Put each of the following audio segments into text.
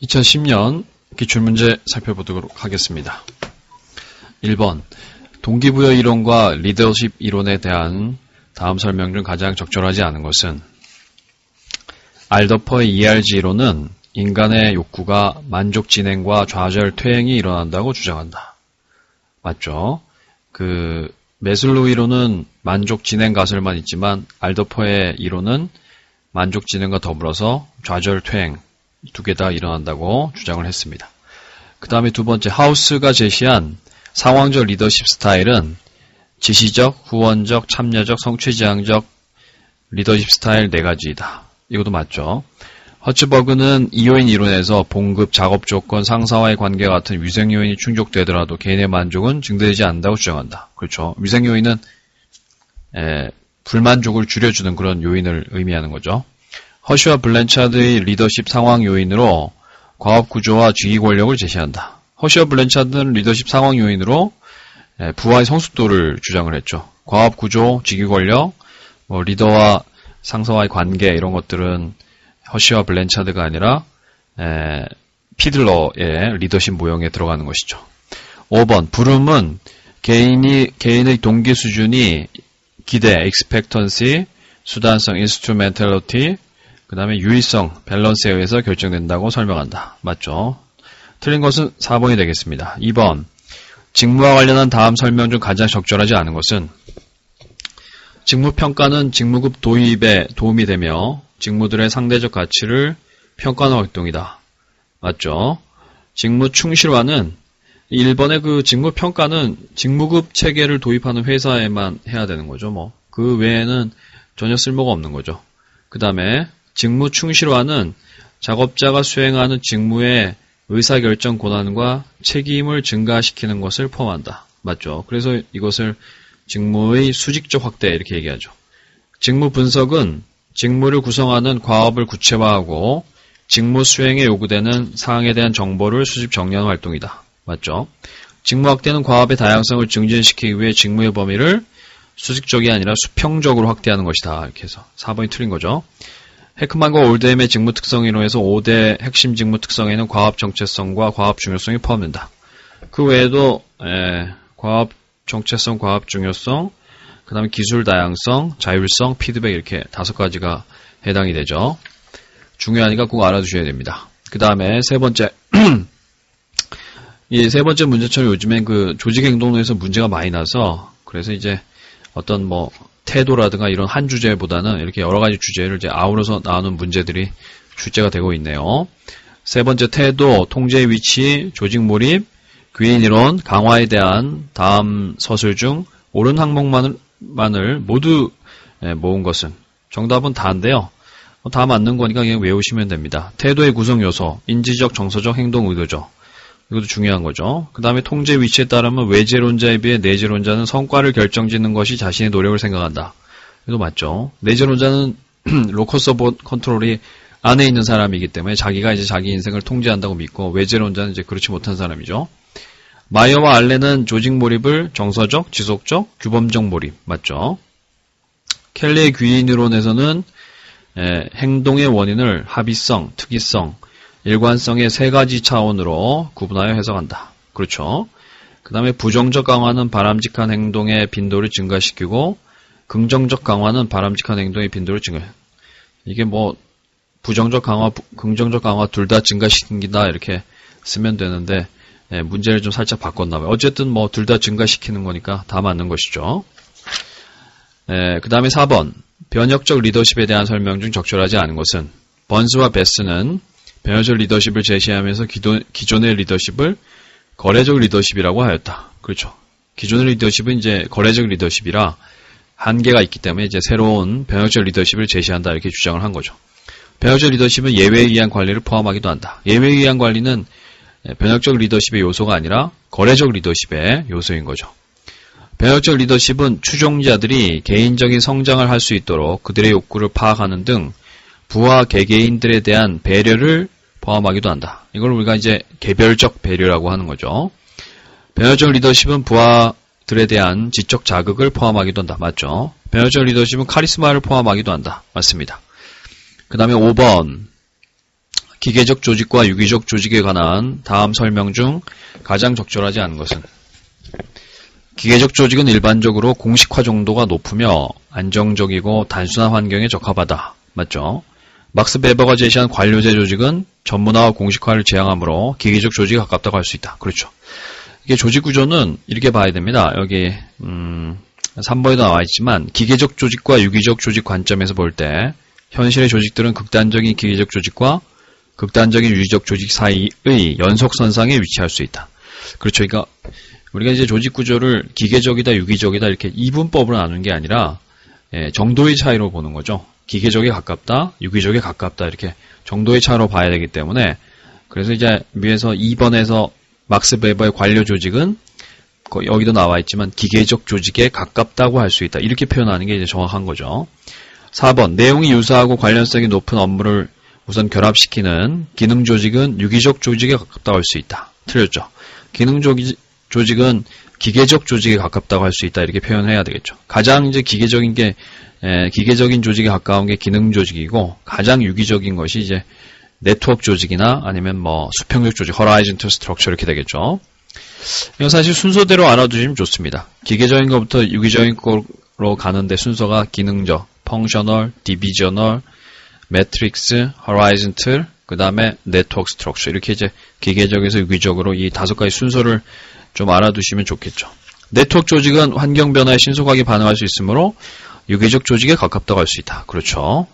2010년 기출문제 살펴보도록 하겠습니다. 1번 동기부여 이론과 리더십 이론에 대한 다음 설명 중 가장 적절하지 않은 것은 알더퍼의 ERG 이론은 인간의 욕구가 만족 진행과 좌절 퇴행이 일어난다고 주장한다. 맞죠? 메슬로우 이론은 만족 진행 가설만 있지만 알더퍼의 이론은 만족 진행과 더불어서 좌절 퇴행 두 개 다 일어난다고 주장을 했습니다. 그 다음에 두 번째, 하우스가 제시한 상황적 리더십 스타일은 지시적, 후원적, 참여적, 성취지향적 리더십 스타일 네 가지이다. 이것도 맞죠. 허츠버그는 이요인 이론에서 봉급, 작업 조건, 상사와의 관계와 같은 위생 요인이 충족되더라도 개인의 만족은 증대되지 않는다고 주장한다. 그렇죠. 위생 요인은 불만족을 줄여주는 그런 요인을 의미하는 거죠. 허쉬와 블랜차드의 리더십 상황 요인으로 과업 구조와 직위 권력을 제시한다. 허쉬와 블랜차드는 리더십 상황 요인으로 부하의 성숙도를 주장을 했죠. 과업 구조, 직위 권력, 리더와 상사와의 관계 이런 것들은 허쉬와 블랜차드가 아니라 피들러의 리더십 모형에 들어가는 것이죠. 5번 부름은 개인의 동기 수준이 기대, expectancy, 수단성, instrumentality, 그 다음에 유의성, 밸런스에 의해서 결정된다고 설명한다. 맞죠? 틀린 것은 4번이 되겠습니다. 2번 직무와 관련한 다음 설명 중 가장 적절하지 않은 것은 직무평가는 직무급 도입에 도움이 되며 직무들의 상대적 가치를 평가하는 활동이다. 맞죠? 직무 충실화는 1번의 직무평가는 직무급 체계를 도입하는 회사에만 해야 되는 거죠. 그 외에는 전혀 쓸모가 없는 거죠. 그 다음에 직무 충실화는 작업자가 수행하는 직무의 의사결정 권한과 책임을 증가시키는 것을 포함한다. 맞죠? 그래서 이것을 직무의 수직적 확대 이렇게 얘기하죠. 직무 분석은 직무를 구성하는 과업을 구체화하고 직무 수행에 요구되는 사항에 대한 정보를 수집 정리하는 활동이다. 맞죠? 직무 확대는 과업의 다양성을 증진시키기 위해 직무의 범위를 수직적이 아니라 수평적으로 확대하는 것이다. 이렇게 해서 4번이 틀린 거죠. 헤크만과 올드햄의 직무 특성 이론에서 5대 핵심 직무 특성에는 과업 정체성과 과업 중요성이 포함된다. 그 외에도 과업 정체성, 과업 중요성, 그 다음에 기술 다양성, 자율성, 피드백 이렇게 5가지가 해당이 되죠. 중요하니까 꼭 알아두셔야 됩니다. 그 다음에 세 번째 이 세 번째 문제처럼 요즘엔 조직 행동에서 문제가 많이 나서 그래서 이제 어떤 태도라든가 이런 한 주제보다는 이렇게 여러 가지 주제를 이제 아우러서 나오는 문제들이 출제가 되고 있네요. 세 번째 태도, 통제의 위치, 조직 몰입, 귀인 이론, 강화에 대한 다음 서술 중 옳은 항목만을 모두 모은 것은 정답은 다인데요. 다 맞는 거니까 그냥 외우시면 됩니다. 태도의 구성 요소, 인지적, 정서적, 행동 의도적. 이것도 중요한 거죠. 그 다음에 통제 위치에 따르면 외제론자에 비해 내제론자는 성과를 결정짓는 것이 자신의 노력을 생각한다. 이것도 맞죠. 내제론자는 로커스 오브 컨트롤이 안에 있는 사람이기 때문에 자기가 이제 자기 인생을 통제한다고 믿고 외제론자는 이제 그렇지 못한 사람이죠. 마이어와 알렌은 조직 몰입을 정서적, 지속적, 규범적 몰입. 맞죠. 켈리의 귀인 이론에서는 행동의 원인을 합의성, 특이성, 일관성의 3가지 차원으로 구분하여 해석한다. 그렇죠. 그 다음에 부정적 강화는 바람직한 행동의 빈도를 증가시키고 긍정적 강화는 바람직한 행동의 빈도를 증가해. 이게 부정적 강화, 긍정적 강화 둘 다 증가시킨다 이렇게 쓰면 되는데 문제를 좀 살짝 바꿨나 봐요. 어쨌든 둘 다 증가시키는 거니까 다 맞는 것이죠. 그 다음에 4번 변혁적 리더십에 대한 설명 중 적절하지 않은 것은 번스와 베스는 변혁적 리더십을 제시하면서 기존의 리더십을 거래적 리더십이라고 하였다. 그렇죠. 기존의 리더십은 이제 거래적 리더십이라 한계가 있기 때문에 이제 새로운 변혁적 리더십을 제시한다 이렇게 주장을 한 거죠. 변혁적 리더십은 예외에 의한 관리를 포함하기도 한다. 예외에 의한 관리는 변혁적 리더십의 요소가 아니라 거래적 리더십의 요소인 거죠. 변혁적 리더십은 추종자들이 개인적인 성장을 할 수 있도록 그들의 욕구를 파악하는 등 부하 개개인들에 대한 배려를 포함하기도 한다. 이걸 우리가 이제 개별적 배려라고 하는 거죠. 변혁적 리더십은 부하들에 대한 지적 자극을 포함하기도 한다. 맞죠? 변혁적 리더십은 카리스마를 포함하기도 한다. 맞습니다. 그 다음에 5번 기계적 조직과 유기적 조직에 관한 다음 설명 중 가장 적절하지 않은 것은? 기계적 조직은 일반적으로 공식화 정도가 높으며 안정적이고 단순한 환경에 적합하다. 맞죠? 막스 베버가 제시한 관료제 조직은 전문화와 공식화를 지향하므로 기계적 조직에 가깝다고 할 수 있다. 그렇죠. 이게 조직 구조는 이렇게 봐야 됩니다. 여기 3번에도 나와 있지만 기계적 조직과 유기적 조직 관점에서 볼 때 현실의 조직들은 극단적인 기계적 조직과 극단적인 유기적 조직 사이의 연속선상에 위치할 수 있다. 그렇죠. 그러니까 우리가 이제 조직 구조를 기계적이다, 유기적이다 이렇게 이분법으로 나누는 게 아니라 정도의 차이로 보는 거죠. 기계적에 가깝다, 유기적에 가깝다 이렇게 정도의 차이로 봐야 되기 때문에 그래서 이제 위에서 2번에서 막스 베버의 관료 조직은 여기도 나와 있지만 기계적 조직에 가깝다고 할 수 있다. 이렇게 표현하는 게 이제 정확한 거죠. 4번 내용이 유사하고 관련성이 높은 업무를 우선 결합시키는 기능 조직은 유기적 조직에 가깝다고 할 수 있다. 틀렸죠. 기능 조직은 기계적 조직에 가깝다고 할 수 있다. 이렇게 표현해야 되겠죠. 가장 이제 기계적인 조직에 가까운 게 기능 조직이고 가장 유기적인 것이 이제 네트워크 조직이나 아니면 뭐 수평적 조직, horizontal structure 이렇게 되겠죠. 이건 사실 순서대로 알아두시면 좋습니다. 기계적인 것부터 유기적인 거로 가는데 순서가 기능적, functional, divisional, matrix, horizontal, 그 다음에 network structure 이렇게 이제 기계적에서 유기적으로 이 5가지 순서를 좀 알아두시면 좋겠죠. 네트워크 조직은 환경 변화에 신속하게 반응할 수 있으므로 유기적 조직에 가깝다고 할 수 있다. 그렇죠.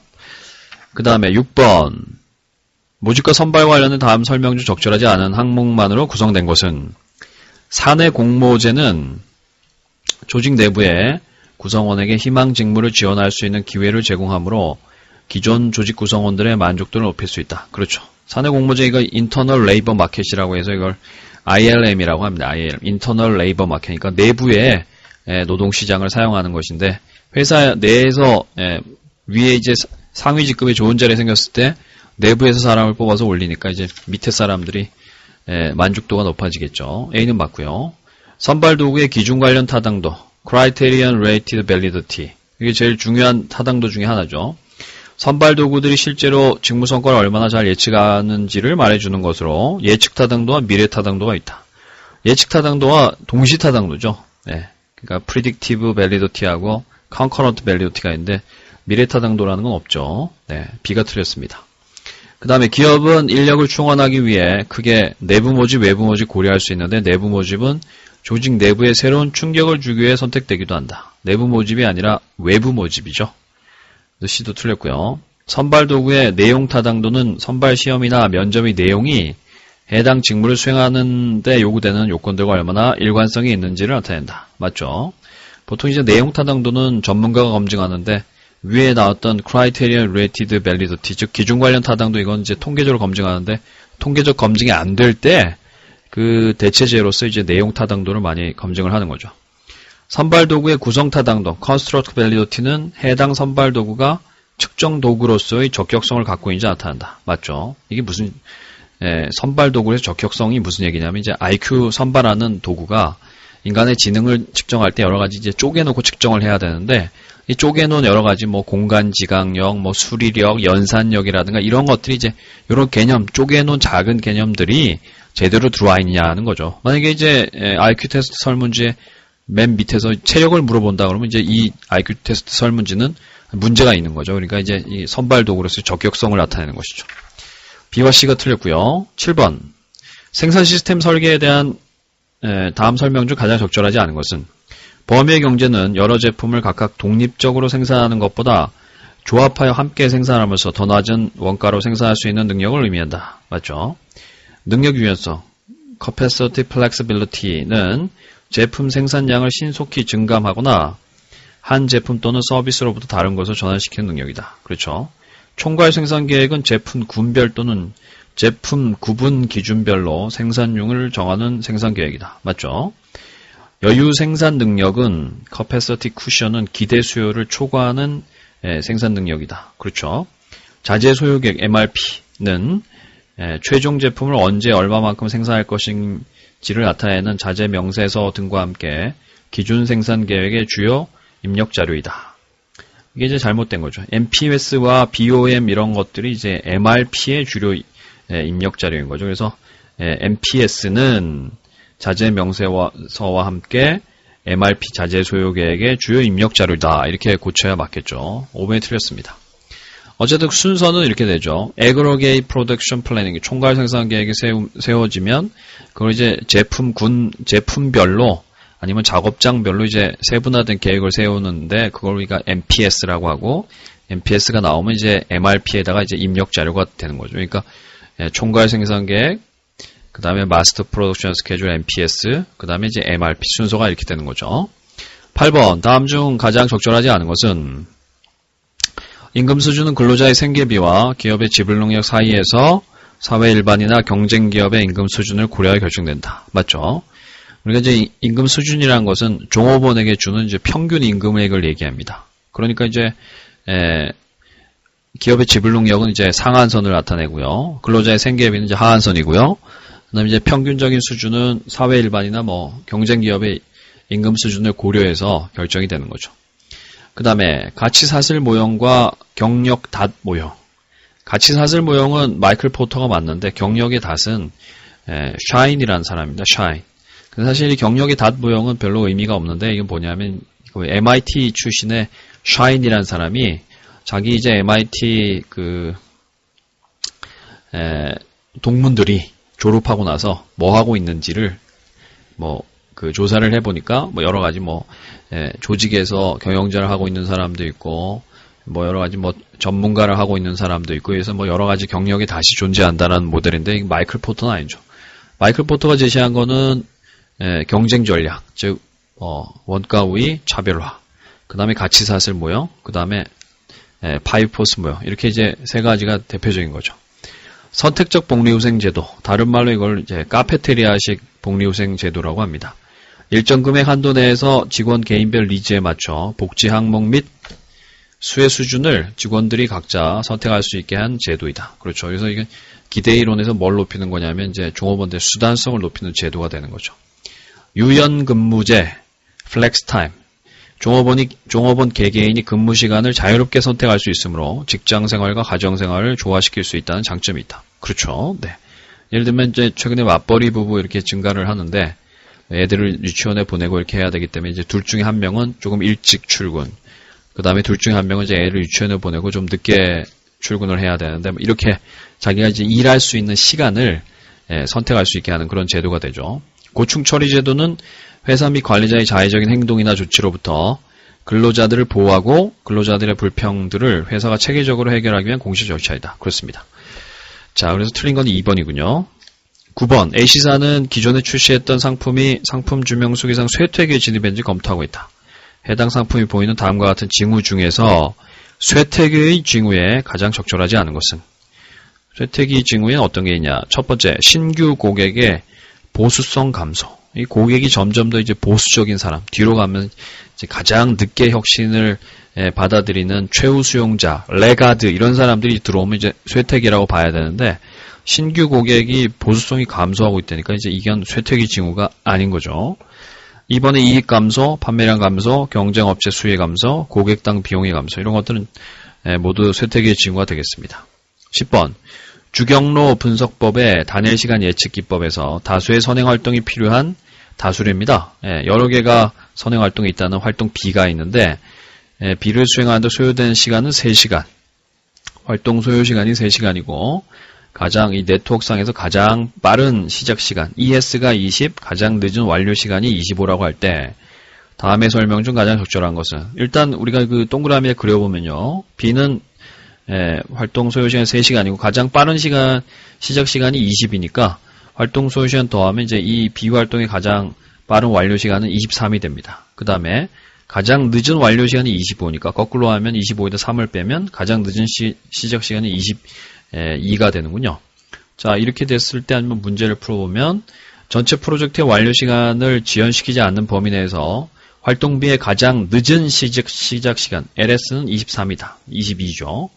그 다음에 6번 모집과 선발 관련된 다음 설명 중 적절하지 않은 항목만으로 구성된 것은 사내 공모제는 조직 내부에 구성원에게 희망 직무를 지원할 수 있는 기회를 제공하므로 기존 조직 구성원들의 만족도를 높일 수 있다. 그렇죠. 사내 공모제 이거 인터널 레이버 마켓이라고 해서 이걸 ILM이라고 합니다. ILM, 인터널 레이버 마켓. 그러니까 내부의 노동시장을 사용하는 것인데 회사 내에서 위에 이제 상위 직급에 좋은 자리에 생겼을 때 내부에서 사람을 뽑아서 올리니까 이제 밑에 사람들이 만족도가 높아지겠죠. A는 맞고요. 선발 도구의 기준 관련 타당도, Criterion Rated Validity. 이게 제일 중요한 타당도 중에 하나죠. 선발 도구들이 실제로 직무 성과를 얼마나 잘 예측하는지를 말해주는 것으로 예측 타당도와 미래 타당도가 있다. 예측 타당도와 동시 타당도죠. 그러니까 Predictive Validity하고 Concurrent Validity가 있는데 미래 타당도라는 건 없죠. B가 틀렸습니다. 그 다음에 기업은 인력을 충원하기 위해 크게 내부 모집, 외부 모집 고려할 수 있는데 내부 모집은 조직 내부에 새로운 충격을 주기 위해 선택되기도 한다. 내부 모집이 아니라 외부 모집이죠. C도 틀렸고요. 선발 도구의 내용 타당도는 선발 시험이나 면접의 내용이 해당 직무를 수행하는 데 요구되는 요건들과 얼마나 일관성이 있는지를 나타낸다. 맞죠? 보통 이제 내용 타당도는 전문가가 검증하는데 위에 나왔던 Criterion Rated Validity, 즉 기준 관련 타당도 이건 이제 통계적으로 검증하는데 통계적 검증이 안 될 때 그 대체제로서 이제 내용 타당도를 많이 검증을 하는 거죠. 선발 도구의 구성 타당도, Construct Validity는 해당 선발 도구가 측정 도구로서의 적격성을 갖고 있는지 나타난다. 맞죠? 이게 무슨 선발 도구에서 적격성이 무슨 얘기냐면 이제 IQ 선발하는 도구가 인간의 지능을 측정할 때 여러 가지 이제 쪼개놓고 측정을 해야 되는데 이 쪼개놓은 여러 가지 뭐 공간 지각력, 뭐 수리력, 연산력이라든가 이런 것들이 이제 이런 개념, 쪼개놓은 작은 개념들이 제대로 들어와 있냐는 거죠. 만약에 이제 IQ 테스트 설문지에 맨 밑에서 체력을 물어본다 그러면 이제 이 IQ 테스트 설문지는 문제가 있는 거죠. 그러니까 이제 이 선발 도구로서 적격성을 나타내는 것이죠. B와 C가 틀렸고요. 7번 생산 시스템 설계에 대한 다음 설명 중 가장 적절하지 않은 것은 범위의 경제는 여러 제품을 각각 독립적으로 생산하는 것보다 조합하여 함께 생산하면서 더 낮은 원가로 생산할 수 있는 능력을 의미한다. 맞죠? 능력 유연성, capacity flexibility는 제품 생산량을 신속히 증감하거나 한 제품 또는 서비스로부터 다른 것을 전환시키는 능력이다. 그렇죠? 총괄 생산 계획은 제품 군별 또는 제품 구분 기준별로 생산량을 정하는 생산 계획이다. 맞죠? 여유 생산 능력은 capacity cushion은 기대 수요를 초과하는 생산 능력이다. 그렇죠? 자재 소요 계획 MRP는 최종 제품을 언제 얼마만큼 생산할 것인지를 나타내는 자재 명세서 등과 함께 기준 생산 계획의 주요 입력 자료이다. 이게 이제 잘못된 거죠. MPS와 BOM 이런 것들이 이제 MRP의 주요 입력 자료인 거죠. 그래서 MPS는 자재 명세서와 함께 MRP 자재 소요 계획의 주요 입력 자료다. 이렇게 고쳐야 맞겠죠. 5번이 틀렸습니다. 어쨌든 순서는 이렇게 되죠. Aggregate Production Planning, 총괄 생산 계획이 세워지면 그걸 이제 제품별로 아니면 작업장별로 이제 세분화된 계획을 세우는데 그걸 우리가 MPS라고 하고, MPS가 나오면 이제 MRP에다가 이제 입력 자료가 되는 거죠. 그러니까 총괄 생산 계획, 그 다음에 마스터 프로덕션 스케줄 MPS, 그 다음에 이제 MRP 순서가 이렇게 되는 거죠. 8번, 다음 중 가장 적절하지 않은 것은 임금 수준은 근로자의 생계비와 기업의 지불 능력 사이에서 사회 일반이나 경쟁 기업의 임금 수준을 고려하여 결정된다. 맞죠? 우리가 이제 임금 수준이라는 것은 종업원에게 주는 이제 평균 임금액을 얘기합니다. 그러니까 이제 기업의 지불 능력은 이제 상한선을 나타내고요. 근로자의 생계비는 이제 하한선이고요. 그다음에 이제 평균적인 수준은 사회 일반이나 뭐 경쟁 기업의 임금 수준을 고려해서 결정이 되는 거죠. 그 다음에 가치사슬 모형과 경력 닷 모형. 가치사슬 모형은 마이클 포터가 맞는데 경력의 닷은 샤인이라는 사람입니다. 샤인. 사실 이 경력의 닷 모형은 별로 의미가 없는데 이건 뭐냐면 MIT 출신의 샤인이라는 사람이 자기 이제 MIT 동문들이 졸업하고 나서 뭐 하고 있는지를 조사를 해보니까 여러 가지 조직에서 경영자를 하고 있는 사람도 있고 여러 가지 전문가를 하고 있는 사람도 있고 그래서 여러 가지 경력이 다시 존재한다는 모델인데 마이클 포터는 아니죠. 마이클 포터가 제시한 거는 경쟁 전략, 즉 원가 우위, 차별화, 그 다음에 가치사슬 모형, 그 다음에 파이포스 모형 이렇게 이제 세 가지가 대표적인 거죠. 선택적 복리후생 제도, 다른 말로 이걸 이제 카페테리아식 복리후생 제도라고 합니다. 일정 금액 한도 내에서 직원 개인별 니즈에 맞춰 복지 항목 및 수혜 수준을 직원들이 각자 선택할 수 있게 한 제도이다. 그렇죠. 그래서 이게 기대 이론에서 뭘 높이는 거냐면 이제 종업원들의 수단성을 높이는 제도가 되는 거죠. 유연 근무제, 플렉스 타임. 종업원 개개인이 근무 시간을 자유롭게 선택할 수 있으므로 직장 생활과 가정 생활을 조화시킬 수 있다는 장점이 있다. 그렇죠. 네. 예를 들면 이제 최근에 맞벌이 부부 이렇게 증가를 하는데 애들을 유치원에 보내고 이렇게 해야 되기 때문에 이제 둘 중에 한 명은 조금 일찍 출근, 그 다음에 둘 중에 한 명은 이제 애를 유치원에 보내고 좀 늦게 출근을 해야 되는데 이렇게 자기가 이제 일할 수 있는 시간을 선택할 수 있게 하는 그런 제도가 되죠. 고충 처리 제도는 회사 및 관리자의 자의적인 행동이나 조치로부터 근로자들을 보호하고 근로자들의 불평들을 회사가 체계적으로 해결하기 위한 공식 절차이다. 그렇습니다. 자, 그래서 틀린 건 2번이군요. 9번, A시사는 기존에 출시했던 상품이 상품 주명수기상 쇠퇴기에 진입했는지 검토하고 있다. 해당 상품이 보이는 다음과 같은 징후 중에서 쇠퇴기의 징후에 가장 적절하지 않은 것은? 쇠퇴기 징후에는 어떤 게 있냐? 첫 번째, 신규 고객의 보수성 감소. 이 고객이 점점 더 이제 보수적인 사람, 뒤로 가면 이제 가장 늦게 혁신을 받아들이는 최후 수용자, 레가드 이런 사람들이 들어오면 이제 쇠퇴기라고 봐야 되는데 신규 고객이 보수성이 감소하고 있다니까 이제 이건 쇠퇴기 징후가 아닌 거죠. 이번에 이익 감소, 판매량 감소, 경쟁 업체 수혜 감소, 고객당 비용의 감소 이런 것들은 모두 쇠퇴기의 징후가 되겠습니다. 10번. 주경로 분석법의 단일 시간 예측 기법에서 다수의 선행 활동이 필요한 다수례입니다. 여러 개가 선행 활동이 있다는 활동 B가 있는데 B를 수행하는데 소요되는 시간은 3시간. 활동 소요 시간이 3시간이고 가장 이 네트워크상에서 가장 빠른 시작 시간 ES가 20, 가장 늦은 완료 시간이 25라고 할 때 다음의 설명 중 가장 적절한 것은 일단 우리가 그 동그라미에 그려보면요. B는 활동 소요 시간 3시간이고 가장 빠른 시간 시작 시간이 20이니까 활동 소요 시간 더하면 이제 이 비활동의 가장 빠른 완료 시간은 23이 됩니다. 그 다음에 가장 늦은 완료 시간이 25니까 거꾸로 하면 25에다 3을 빼면 가장 늦은 시작 시간이 22가 되는군요. 자, 이렇게 됐을 때 아니면 문제를 풀어보면 전체 프로젝트의 완료 시간을 지연시키지 않는 범위 내에서 활동비의 가장 늦은 시작 시간 LS는 23이다. 22죠.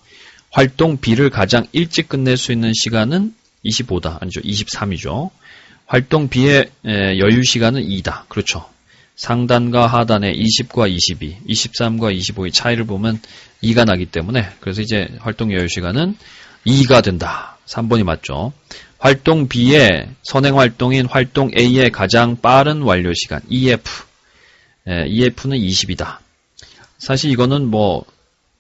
활동 B를 가장 일찍 끝낼 수 있는 시간은 25다. 아니죠. 23이죠. 활동 B의 여유 시간은 2다. 그렇죠. 상단과 하단의 20과 22, 23과 25의 차이를 보면 2가 나기 때문에 그래서 이제 활동 여유 시간은 2가 된다. 3번이 맞죠. 활동 B의 선행활동인 활동 A의 가장 빠른 완료시간 EF. EF는 20이다. 사실 이거는 뭐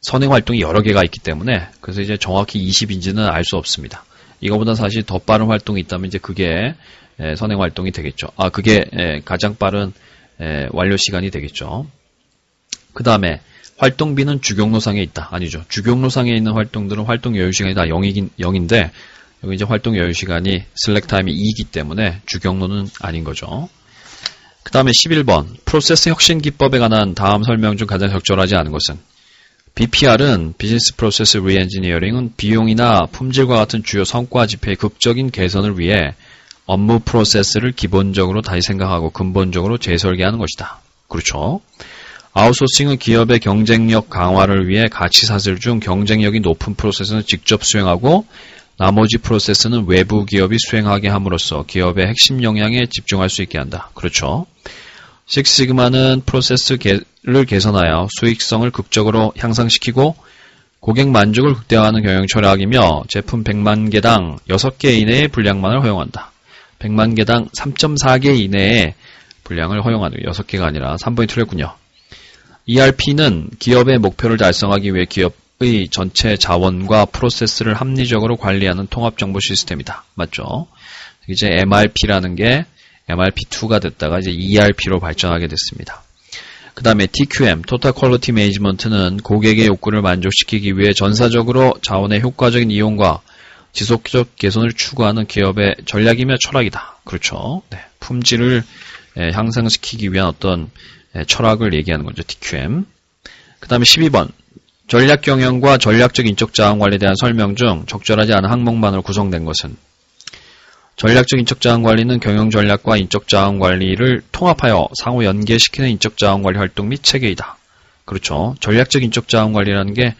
선행활동이 여러 개가 있기 때문에 그래서 이제 정확히 20인지는 알 수 없습니다. 이거보다 사실 더 빠른 활동이 있다면 이제 그게 선행활동이 되겠죠. 그게 가장 빠른 완료시간이 되겠죠. 그 다음에 활동 B는 주경로상에 있다. 아니죠. 주경로상에 있는 활동들은 활동 여유시간이 다 0인데 여기 이제 활동 여유시간이 슬랙타임이 2이기 때문에 주경로는 아닌 거죠. 그 다음에 11번 프로세스 혁신 기법에 관한 다음 설명 중 가장 적절하지 않은 것은 BPR은 비즈니스 프로세스 리엔지니어링은 비용이나 품질과 같은 주요 성과 지표의 극적인 개선을 위해 업무 프로세스를 기본적으로 다시 생각하고 근본적으로 재설계하는 것이다. 그렇죠. 아웃소싱은 기업의 경쟁력 강화를 위해 가치 사슬 중 경쟁력이 높은 프로세스는 직접 수행하고 나머지 프로세스는 외부 기업이 수행하게 함으로써 기업의 핵심 역량에 집중할 수 있게 한다. 그렇죠. 식시그마는 프로세스를 개선하여 수익성을 극적으로 향상시키고 고객 만족을 극대화하는 경영 철학이며 제품 100만 개당 6개 이내의 분량만을 허용한다. 100만 개당 3.4개 이내의 분량을 허용하는 6개가 아니라 3번이 틀렸군요. ERP는 기업의 목표를 달성하기 위해 기업의 전체 자원과 프로세스를 합리적으로 관리하는 통합정보 시스템이다. 맞죠? 이제 MRP라는 게 MRP2가 됐다가 이제 ERP로 발전하게 됐습니다. 그 다음에 TQM, Total Quality Management는 고객의 욕구를 만족시키기 위해 전사적으로 자원의 효과적인 이용과 지속적 개선을 추구하는 기업의 전략이며 철학이다. 그렇죠. 네, 품질을 향상시키기 위한 어떤 철학을 얘기하는 거죠. TQM. 그 다음에 12번. 전략 경영과 전략적 인적 자원 관리에 대한 설명 중 적절하지 않은 항목만으로 구성된 것은 전략적 인적 자원 관리는 경영 전략과 인적 자원 관리를 통합하여 상호 연계시키는 인적 자원 관리 활동 및 체계이다. 그렇죠. 전략적 인적 자원 관리라는 게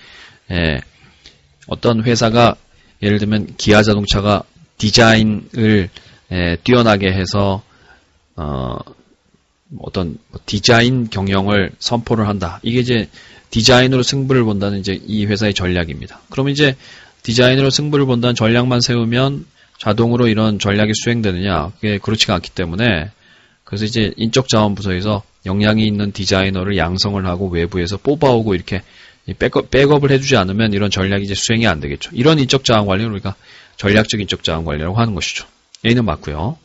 어떤 회사가 예를 들면 기아 자동차가 디자인을 뛰어나게 해서 어떤 디자인 경영을 선포를 한다. 이게 이제 디자인으로 승부를 본다는 이제 이 회사의 전략입니다. 그러면 이제 디자인으로 승부를 본다는 전략만 세우면 자동으로 이런 전략이 수행되느냐? 그게 그렇지가 않기 때문에 그래서 이제 인적자원부서에서 역량이 있는 디자이너를 양성을 하고 외부에서 뽑아오고 이렇게 백업을 해주지 않으면 이런 전략이 이제 수행이 안 되겠죠. 이런 인적자원 관리를 우리가 전략적 인적자원 관리라고 하는 것이죠. A는 맞고요.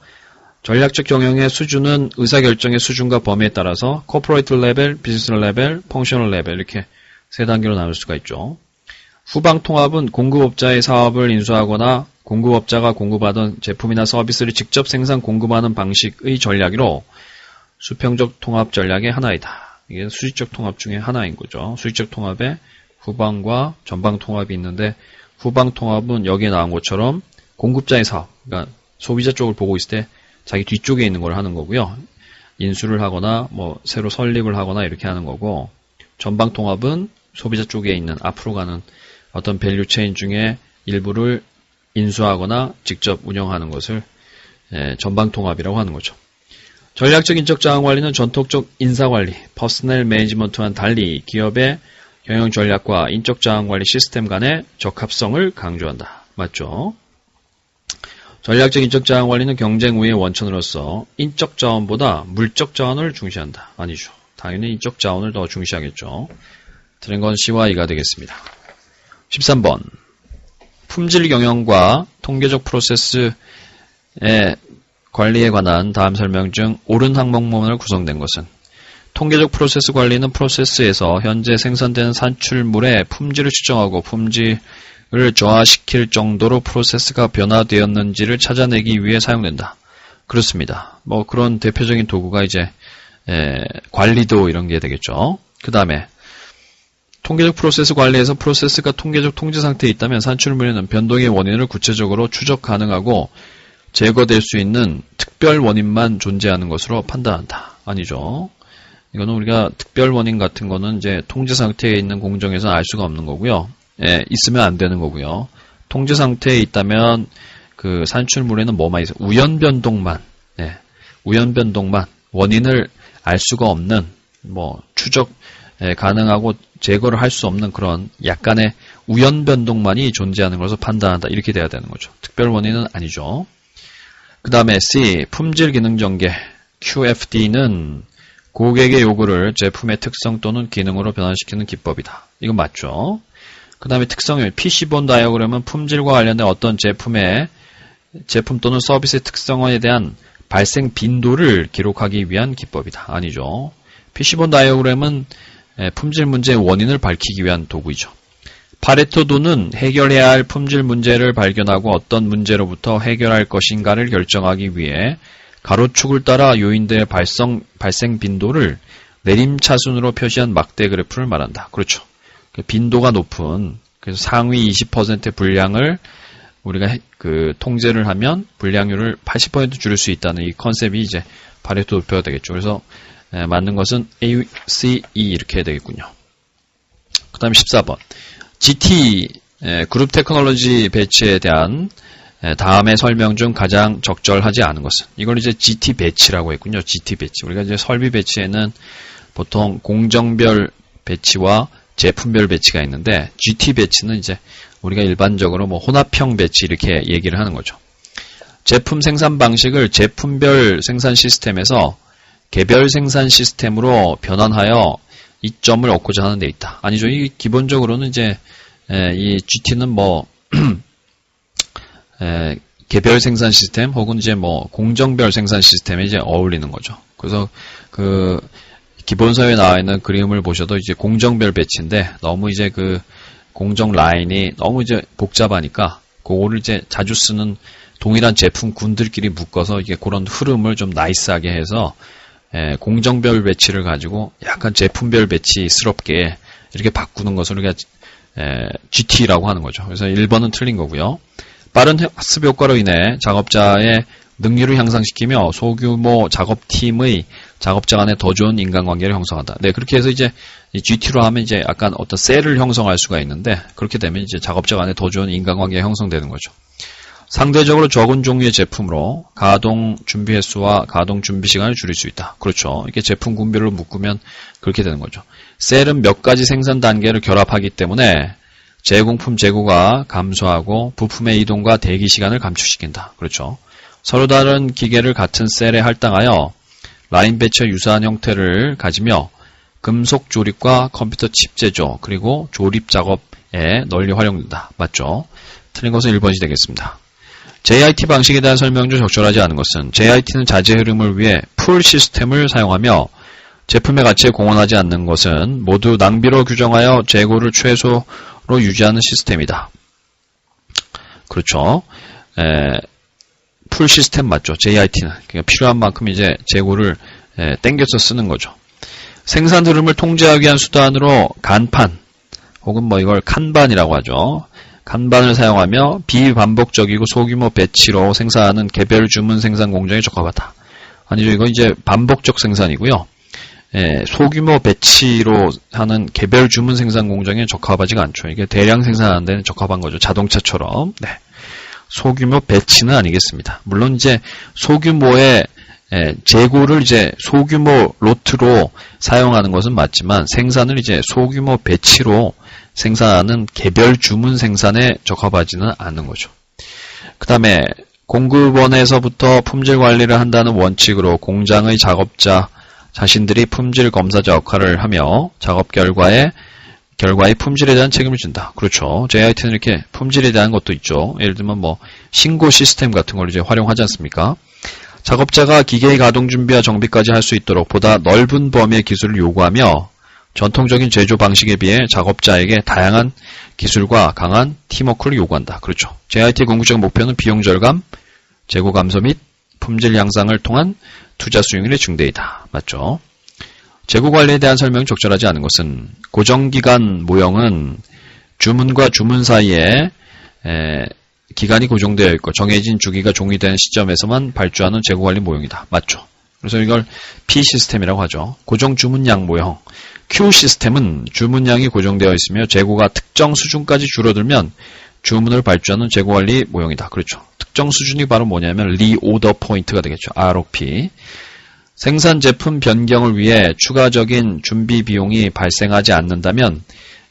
전략적 경영의 수준은 의사결정의 수준과 범위에 따라서 코퍼레이트 레벨, 비즈니스 레벨, 펑셔널 레벨 이렇게 세 단계로 나눌 수가 있죠. 후방 통합은 공급업자의 사업을 인수하거나 공급업자가 공급하던 제품이나 서비스를 직접 생산 공급하는 방식의 전략으로 수평적 통합 전략의 하나이다. 이게 수직적 통합 중에 하나인 거죠. 수직적 통합에 후방과 전방 통합이 있는데 후방 통합은 여기에 나온 것처럼 공급자의 사업, 그러니까 소비자 쪽을 보고 있을 때 자기 뒤쪽에 있는 걸 하는 거고요. 인수를 하거나 뭐 새로 설립을 하거나 이렇게 하는 거고, 전방 통합은 소비자 쪽에 있는 앞으로 가는 어떤 밸류 체인 중에 일부를 인수하거나 직접 운영하는 것을 전방 통합이라고 하는 거죠. 전략적 인적 자원 관리는 전통적 인사 관리, 퍼스널 매니지먼트와는 달리 기업의 경영 전략과 인적 자원 관리 시스템 간의 적합성을 강조한다. 맞죠? 전략적 인적 자원 관리는 경쟁 우위의 원천으로서 인적 자원보다 물적 자원을 중시한다. 아니죠. 당연히 인적 자원을 더 중시하겠죠. 들은 건 C와 E가 되겠습니다. 13번. 품질 경영과 통계적 프로세스의 관리에 관한 다음 설명 중 옳은 항목만으로 구성된 것은 통계적 프로세스 관리는 프로세스에서 현재 생산되는 산출물의 품질을 추정하고 품질을 저하시킬 정도로 프로세스가 변화되었는지를 찾아내기 위해 사용된다. 그렇습니다. 뭐 그런 대표적인 도구가 이제 관리도 이런 게 되겠죠. 그 다음에 통계적 프로세스 관리에서 프로세스가 통계적 통제 상태에 있다면 산출물에는 변동의 원인을 구체적으로 추적 가능하고 제거될 수 있는 특별 원인만 존재하는 것으로 판단한다. 아니죠. 이거는 우리가 특별 원인 같은 거는 이제 통제 상태에 있는 공정에서는 알 수가 없는 거고요. 있으면 안 되는 거고요. 통제 상태에 있다면 그 산출물에는 뭐만 있어? 우연 변동만, 우연 변동만 원인을 알 수가 없는 뭐 추적 가능하고 제거를 할 수 없는 그런 약간의 우연 변동만이 존재하는 것으로 판단한다. 이렇게 돼야 되는 거죠. 특별 원인은 아니죠. 그 다음에 C, 품질 기능 전개. QFD는 고객의 요구를 제품의 특성 또는 기능으로 변환시키는 기법이다. 이건 맞죠. 그 다음에 특성을 PC본 다이어그램은 품질과 관련된 어떤 제품 또는 서비스의 특성에 대한 발생 빈도를 기록하기 위한 기법이다. 아니죠. PC본 다이어그램은 품질 문제의 원인을 밝히기 위한 도구이죠. 파레토도는 해결해야 할 품질 문제를 발견하고 어떤 문제로부터 해결할 것인가를 결정하기 위해 가로축을 따라 요인들의 발생 빈도를 내림차순으로 표시한 막대 그래프를 말한다. 그렇죠. 빈도가 높은, 그래서 상위 20%의 분량을 우리가 통제를 하면 분량률을 80% 줄일 수 있다는 이 컨셉이 이제 파레토 도표가 되겠죠. 그래서 맞는 것은 A, C, E 이렇게 해야 되겠군요. 그 다음에 14번. GT, 그룹 테크놀로지 배치에 대한 다음의 설명 중 가장 적절하지 않은 것은, 이걸 이제 GT 배치라고 했군요. GT 배치. 우리가 이제 설비 배치에는 보통 공정별 배치와 제품별 배치가 있는데, GT 배치는 이제 우리가 일반적으로 뭐 혼합형 배치 이렇게 얘기를 하는 거죠. 제품 생산 방식을 제품별 생산 시스템에서 개별 생산 시스템으로 변환하여 이점을 얻고자 하는 데 있다. 아니죠. 이 기본적으로는 이제 이 GT는 뭐 개별 생산 시스템 혹은 이제 뭐 공정별 생산 시스템에 이제 어울리는 거죠. 그래서 그 기본서에 나와 있는 그림을 보셔도 이제 공정별 배치인데 너무 이제 그 공정 라인이 너무 이제 복잡하니까 그거를 이제 자주 쓰는 동일한 제품군들끼리 묶어서 이게 그런 흐름을 좀 나이스하게 해서 공정별 배치를 가지고 약간 제품별 배치스럽게 이렇게 바꾸는 것을 우리가 GT라고 하는 거죠. 그래서 1번은 틀린 거고요. 빠른 학습 효과로 인해 작업자의 능률을 향상시키며 소규모 작업팀의 작업자 간에 더 좋은 인간관계를 형성한다. 네, 그렇게 해서 이제 GT로 하면 이제 약간 어떤 셀을 형성할 수가 있는데, 그렇게 되면 이제 작업자 간에 더 좋은 인간관계가 형성되는 거죠. 상대적으로 적은 종류의 제품으로 가동 준비 횟수와 가동 준비 시간을 줄일 수 있다. 그렇죠. 이렇게 제품 군별로 묶으면 그렇게 되는 거죠. 셀은 몇 가지 생산 단계를 결합하기 때문에 제공품 재고가 감소하고 부품의 이동과 대기 시간을 감축시킨다. 그렇죠. 서로 다른 기계를 같은 셀에 할당하여 라인 배치와 유사한 형태를 가지며 금속 조립과 컴퓨터 칩 제조 그리고 조립 작업에 널리 활용된다. 맞죠? 틀린 것은 1번이 되겠습니다. JIT 방식에 대한 설명 중 적절하지 않은 것은, JIT는 자재 흐름을 위해 풀 시스템을 사용하며 제품의 가치에 공헌하지 않는 것은 모두 낭비로 규정하여 재고를 최소로 유지하는 시스템이다. 그렇죠. 풀 시스템 맞죠. JIT는 그러니까 필요한 만큼 이제 재고를 땡겨서 쓰는 거죠. 생산 흐름을 통제하기 위한 수단으로 간판 혹은 뭐 이걸 칸반이라고 하죠. 간반을 사용하며 비반복적이고 소규모 배치로 생산하는 개별 주문 생산 공정에 적합하다. 아니죠. 이건 이제 반복적 생산이고요. 소규모 배치로 하는 개별 주문 생산 공정에 적합하지가 않죠. 이게 대량 생산하는 데는 적합한 거죠. 자동차처럼. 네. 소규모 배치는 아니겠습니다. 물론 이제 소규모의 재고를 이제 소규모 로트로 사용하는 것은 맞지만 생산을 이제 소규모 배치로 생산하는 개별 주문 생산에 적합하지는 않는 거죠. 그 다음에 공급원에서부터 품질 관리를 한다는 원칙으로 공장의 작업자 자신들이 품질 검사자 역할을 하며 작업 결과의 품질에 대한 책임을 진다. 그렇죠. JIT는 이렇게 품질에 대한 것도 있죠. 예를 들면 뭐 신고 시스템 같은 걸 이제 활용하지 않습니까? 작업자가 기계의 가동 준비와 정비까지 할 수 있도록 보다 넓은 범위의 기술을 요구하며 전통적인 제조 방식에 비해 작업자에게 다양한 기술과 강한 팀워크를 요구한다. 그렇죠. JIT의 궁극적 목표는 비용 절감, 재고 감소 및 품질 향상을 통한 투자 수익률의 증대이다. 맞죠? 재고 관리에 대한 설명이 적절하지 않은 것은 고정기간 모형은 주문과 주문 사이에 기간이 고정되어 있고 정해진 주기가 종이되는 시점에서만 발주하는 재고 관리 모형이다. 맞죠? 그래서 이걸 P 시스템이라고 하죠. 고정 주문량 모형. Q 시스템은 주문량이 고정되어 있으며 재고가 특정 수준까지 줄어들면 주문을 발주하는 재고 관리 모형이다. 그렇죠. 특정 수준이 바로 뭐냐면 리오더 포인트가 되겠죠. ROP. 생산 제품 변경을 위해 추가적인 준비 비용이 발생하지 않는다면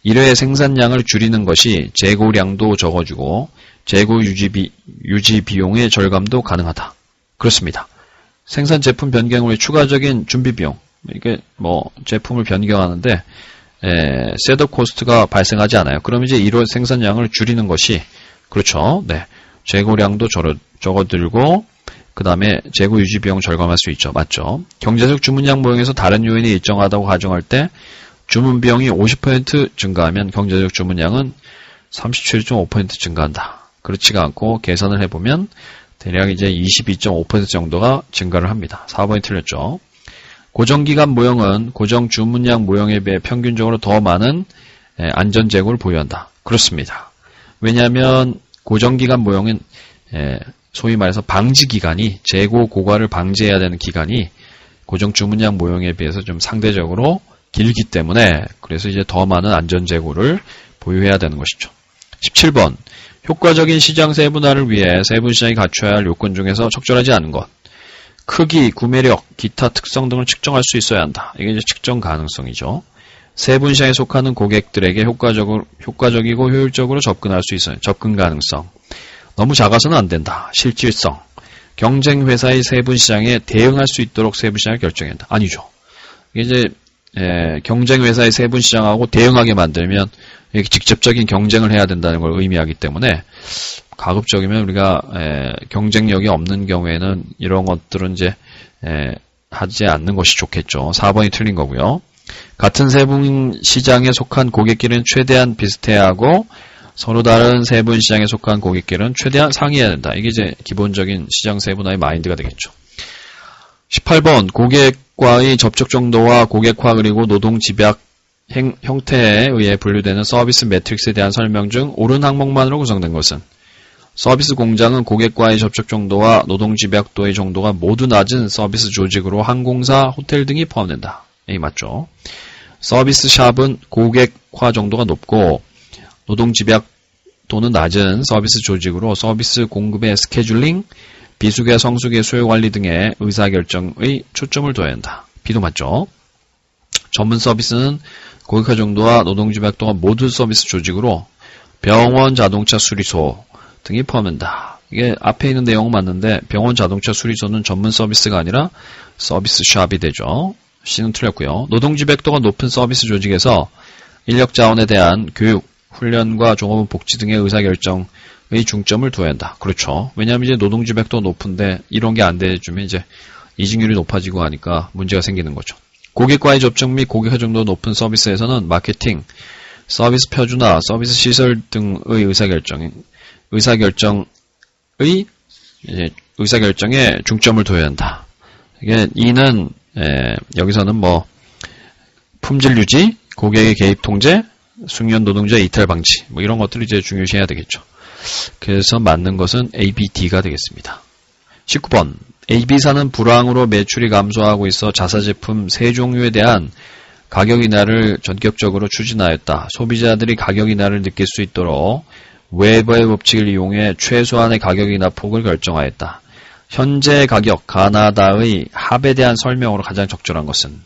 1회 생산량을 줄이는 것이 재고량도 적어주고 재고 유지 비용의 절감도 가능하다. 그렇습니다. 생산 제품 변경을 위해 추가적인 준비 비용, 이게 뭐 제품을 변경하는데 셋업 코스트가 발생하지 않아요. 그럼 이제 1회 생산량을 줄이는 것이 그렇죠. 네. 재고량도 적어들고 그 다음에 재고 유지 비용 절감할 수 있죠. 맞죠? 경제적 주문량 모형에서 다른 요인이 일정하다고 가정할 때 주문 비용이 50% 증가하면 경제적 주문량은 37.5% 증가한다. 그렇지가 않고 계산을 해보면 대략 이제 22.5% 정도가 증가를 합니다. 4번이 틀렸죠. 고정기간 모형은 고정 주문량 모형에 비해 평균적으로 더 많은 안전재고를 보유한다. 그렇습니다. 왜냐하면 고정기간 모형은 소위 말해서 방지기간이 재고 고갈을 방지해야 되는 기간이 고정 주문량 모형에 비해서 좀 상대적으로 길기 때문에 그래서 이제 더 많은 안전재고를 보유해야 되는 것이죠. 17번 효과적인 시장 세분화를 위해 세분시장이 갖춰야 할 요건 중에서 적절하지 않은 것. 크기, 구매력, 기타 특성 등을 측정할 수 있어야 한다. 이게 이제 측정 가능성이죠. 세분시장에 속하는 고객들에게 효과적이고 효율적으로 접근할 수 있어요. 접근 가능성. 너무 작아서는 안 된다. 실질성. 경쟁 회사의 세분시장에 대응할 수 있도록 세분시장을 결정해야 한다. 아니죠. 이게 이제 경쟁 회사의 세분시장하고 대응하게 만들면 직접적인 경쟁을 해야 된다는 걸 의미하기 때문에 가급적이면 우리가 경쟁력이 없는 경우에는 이런 것들은 이제 하지 않는 것이 좋겠죠. 4번이 틀린 거고요. 같은 세분시장에 속한 고객끼리는 최대한 비슷해야 하고 서로 다른 세분시장에 속한 고객끼리는 최대한 상이해야 된다. 이게 이제 기본적인 시장 세분화의 마인드가 되겠죠. 18번 고객과의 접촉 정도와 고객화 그리고 노동 집약 형태에 의해 분류되는 서비스 매트릭스에 대한 설명 중 옳은 항목만으로 구성된 것은 서비스 공장은 고객과의 접촉 정도와 노동 집약도의 정도가 모두 낮은 서비스 조직으로 항공사, 호텔 등이 포함된다. 이 맞죠? 서비스 샵은 고객화 정도가 높고 노동 집약도는 낮은 서비스 조직으로 서비스 공급의 스케줄링, 비수기, 성수기, 수요 관리 등의 의사결정의 초점을 둬야 한다. B도 맞죠? 전문 서비스는 고객화 정도와 노동 집약도가 모든 서비스 조직으로 병원, 자동차 수리소 등이 포함된다. 이게 앞에 있는 내용은 맞는데 병원, 자동차 수리소는 전문 서비스가 아니라 서비스 샵이 되죠. C는 틀렸고요. 노동 집약도가 높은 서비스 조직에서 인력 자원에 대한 교육, 훈련과 종업원 복지 등의 의사결정의 중점을 둬야 한다. 그렇죠. 왜냐하면 이제 노동 집약도가 높은데 이런 게 안 돼주면 이제 이직률이 높아지고 하니까 문제가 생기는 거죠. 고객과의 접촉 및 고객화 정도 높은 서비스에서는 마케팅, 서비스 표준화, 서비스 시설 등의 의사결정에 중점을 둬야 한다. 이게 이는 여기서는 뭐 품질 유지, 고객의 개입 통제, 숙련 노동자 이탈 방지 뭐 이런 것들을 이제 중요시해야 되겠죠. 그래서 맞는 것은 A, B, D가 되겠습니다. 19번 AB사는 불황으로 매출이 감소하고 있어 자사제품 3종류에 대한 가격 인하를 전격적으로 추진하였다. 소비자들이 가격 인하를 느낄 수 있도록 웨버의 법칙을 이용해 최소한의 가격 인하 폭을 결정하였다. 현재 가격 가나다의 합에 대한 설명으로 가장 적절한 것은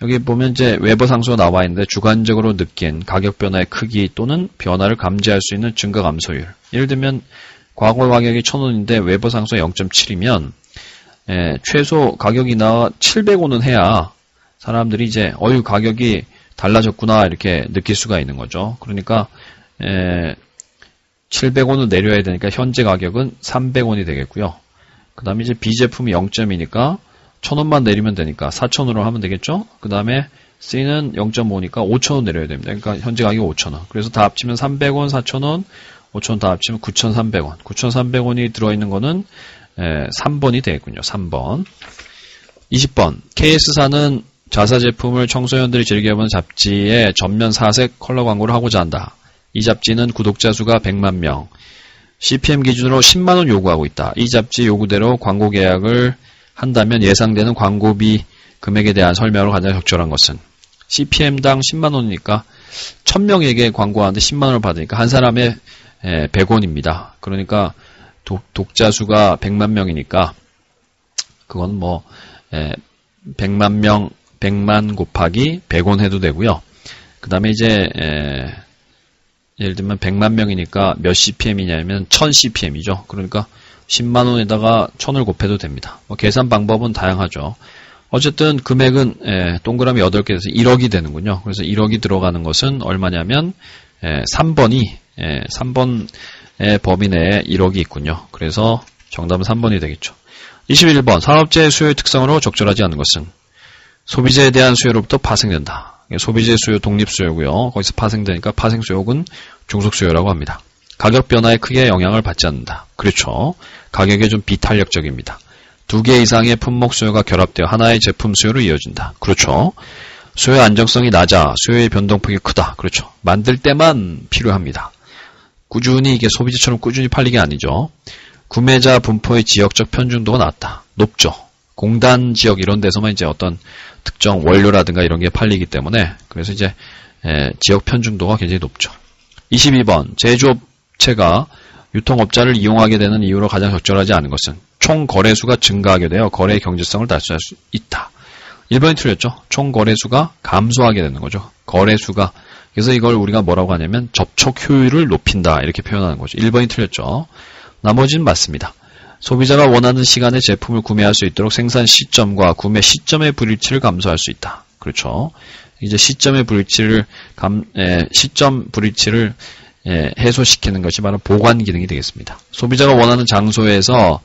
여기 보면 이제 웨버 상수가 나와 있는데 주관적으로 느낀 가격 변화의 크기 또는 변화를 감지할 수 있는 증가 감소율. 예를 들면 과거 가격이 1,000원인데 웨버 상수가 0.7이면 최소 가격 인하가 700원은 해야 사람들이 이제 가격이 달라졌구나 이렇게 느낄 수가 있는 거죠. 그러니까 700원을 내려야 되니까 현재 가격은 300원이 되겠고요. 그 다음에 이제 B제품이 0점이니까 1,000원만 내리면 되니까 4,000원으로 하면 되겠죠. 그 다음에 C는 0.5니까 5,000원 내려야 됩니다. 그러니까 현재 가격이 5,000원. 그래서 다 합치면 300원, 4,000원, 5,000원 다 합치면 9,300원. 9,300원이 들어있는 거는 3번이 되겠군요. 3번. 20번. KS사는 자사 제품을 청소년들이 즐겨보는 잡지에 전면 사색 컬러 광고를 하고자 한다. 이 잡지는 구독자 수가 100만 명. CPM 기준으로 10만원 요구하고 있다. 이 잡지 요구대로 광고 계약을 한다면 예상되는 광고비 금액에 대한 설명으로 가장 적절한 것은 CPM당 10만원이니까 1000명에게 광고하는데 10만원을 받으니까 한 사람에 100원입니다. 그러니까 독자 수가 100만 명이니까 그건 뭐 100만 곱하기 100원 해도 되고요. 그 다음에 이제 예를 들면 100만 명이니까 몇 CPM이냐면 1000CPM이죠. 그러니까 10만 원에다가 1000을 곱해도 됩니다. 계산 방법은 다양하죠. 어쨌든 금액은 동그라미 8개 돼서 1억이 되는군요. 그래서 1억이 들어가는 것은 얼마냐면 3번의 범위 내에 1억이 있군요. 그래서 정답은 3번이 되겠죠. 21번 산업재해 수요의 특성으로 적절하지 않은 것은 소비재에 대한 수요로부터 파생된다. 소비재 수요 독립수요고요. 거기서 파생되니까 파생수요는 중속수요라고 합니다. 가격 변화에 크게 영향을 받지 않는다. 그렇죠. 가격에 좀 비탄력적입니다. 2개 이상의 품목 수요가 결합되어 하나의 제품 수요로 이어진다. 그렇죠. 수요의 안정성이 낮아 수요의 변동폭이 크다. 그렇죠. 만들 때만 필요합니다. 꾸준히 이게 소비재처럼 꾸준히 팔리는 게 아니죠. 구매자 분포의 지역적 편중도가 낮다. 높죠. 공단 지역 이런 데서만 이제 어떤 특정 원료라든가 이런 게 팔리기 때문에 그래서 이제 지역 편중도가 굉장히 높죠. 22번 제조업체가 유통업자를 이용하게 되는 이유로 가장 적절하지 않은 것은 총 거래수가 증가하게 되어 거래의 경제성을 달성할 수 있다. 1번이 틀렸죠. 총 거래수가 감소하게 되는 거죠. 거래수가 그래서 이걸 우리가 뭐라고 하냐면 접촉 효율을 높인다 이렇게 표현하는 거죠. 1번이 틀렸죠. 나머지는 맞습니다. 소비자가 원하는 시간에 제품을 구매할 수 있도록 생산 시점과 구매 시점의 불일치를 감소할 수 있다. 그렇죠. 이제 시점 불일치를 해소시키는 것이 바로 보관 기능이 되겠습니다. 소비자가 원하는 장소에서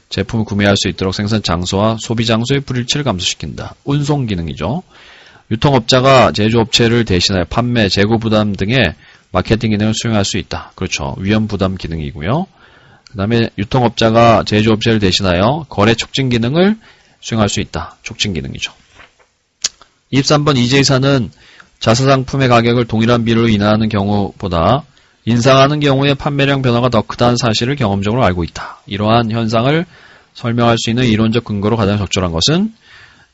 제품을 구매할 수 있도록 생산 장소와 소비 장소의 불일치를 감소시킨다. 운송 기능이죠. 유통업자가 제조업체를 대신하여 판매, 재고 부담 등의 마케팅 기능을 수행할 수 있다. 그렇죠. 위험 부담 기능이고요. 그 다음에 유통업자가 제조업체를 대신하여 거래 촉진 기능을 수행할 수 있다. 촉진 기능이죠. 23번 이재이사는 자사상품의 가격을 동일한 비율로 인하하는 경우보다 인상하는 경우에 판매량 변화가 더 크다는 사실을 경험적으로 알고 있다. 이러한 현상을 설명할 수 있는 이론적 근거로 가장 적절한 것은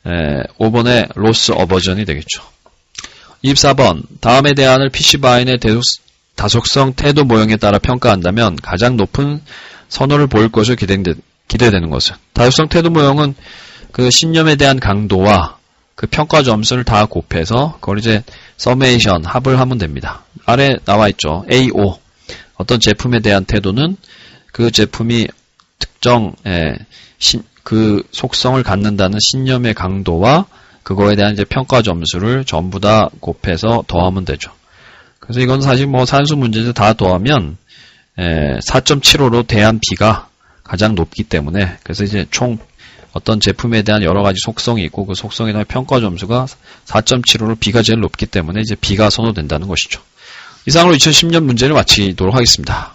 5번의 로스 어버전이 되겠죠. 24번 다음의 대안을 PC바인의 다속성 태도 모형에 따라 평가한다면 가장 높은 선호를 보일 것으로 기대되는 것은 다속성 태도 모형은 그 신념에 대한 강도와 그 평가 점수를 다 곱해서 그걸 이제 서메이션 합을 하면 됩니다. 아래 나와 있죠. AO 어떤 제품에 대한 태도는 그 제품이 특정 그 속성을 갖는다는 신념의 강도와 그거에 대한 이제 평가 점수를 전부 다 곱해서 더하면 되죠. 그래서 이건 사실 뭐 산수 문제에서 다 더하면 4.75로 대한 B가 가장 높기 때문에 그래서 이제 총 어떤 제품에 대한 여러 가지 속성이 있고 그 속성에 대한 평가 점수가 4.75로 B가 제일 높기 때문에 이제 B가 선호된다는 것이죠. 이상으로 2010년 문제를 마치도록 하겠습니다.